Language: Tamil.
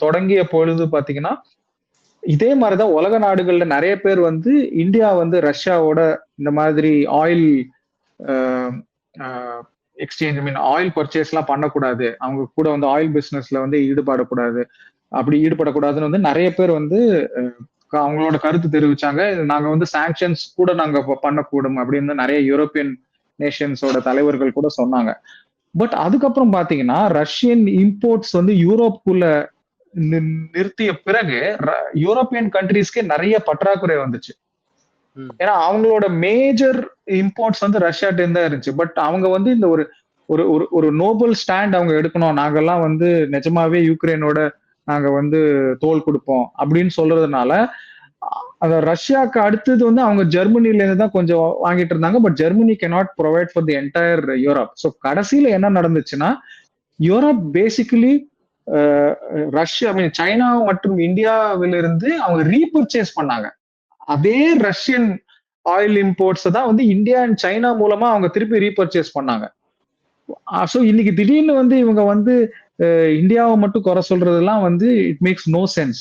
தொடங்கிய பொழுது பாத்தீங்கன்னா, இதே மாதிரிதான் உலக நாடுகள்ல நெறைய பேர் வந்து இந்தியா வந்து ரஷ்யாவோட இந்த மாதிரி ஆயில் அ அ எக்ஸ்சேஞ்ச் ஐ மீன் ஆயில் பர்ச்சேஸ்லாம் பண்ணக்கூடாது. அவங்க கூட வந்து ஆயில் பிசினஸ்ல வந்து ஈடுபடக்கூடாது. அப்படி ஈடுபடக்கூடாதுன்னு வந்து நெறைய பேர் வந்து அ அவங்களோட கருத்து தெரிவிச்சாங்க. நாங்க வந்து சாங்ஷன்ஸ் கூட நாங்க பண்ணக்கூடும் அப்படின்னு நெறைய யூரோப்பியன் நேஷன்ஸோட தலைவர்கள் கூட சொன்னாங்க. பட் அதுக்கப்புறம் பார்த்தீங்கன்னா, ரஷ்யன் இம்போர்ட்ஸ் வந்து யூரோப்க்குள்ள நி நிறுத்திய பிறகு யூரோப்பியன் கன்ட்ரீஸ்க்கே நெறைய பற்றாக்குறை வந்துச்சு. ம். ஏன்னா அவங்களோட மேஜர் இம்போர்ட்ஸ் வந்து ரஷ்யாட்ட இருந்து தான் இருந்துச்சு. பட் அவங்க வந்து இந்த ஒரு ஒரு ஒரு ஒரு நோபல் ஸ்டாண்ட் அவங்க எடுக்கணும். நாங்கலாம் வந்து நிஜமாவே யுக்ரைனோட நாங்க வந்து தோள் குடுப்போம் அப்படின்னு சொல்றதுனால, அந்த ரஷ்யாக்கு அடுத்தது வந்து அவங்க ஜெர்மனில இருந்து தான் கொஞ்சம் வாங்கிட்டு இருந்தாங்க. But Germany cannot provide for the entire Europe. So கடைசியில என்ன நடந்துச்சுன்னா, யூரோப் பேசிக்கலி அ ரஷ்யா ஐ மீன் சைனா மற்றும் இந்தியாவிலிருந்து அவங்க ரீபர்ச்சேஸ் பண்ணாங்க. அதே ரஷ்யன் ஆயில் இம்போர்ட்ஸ் தான் வந்து இந்தியா அண்ட் சைனா மூலமா அவங்க திருப்பி ரீபர்ச்சேஸ் பண்ணாங்க. சோ இன்னைக்கு திடீர்னு வந்து இவங்க வந்து இந்தியாவ மட்டும் குறை சொல்றதெல்லாம் வந்து இட் மேக்ஸ் நோ சென்ஸ்.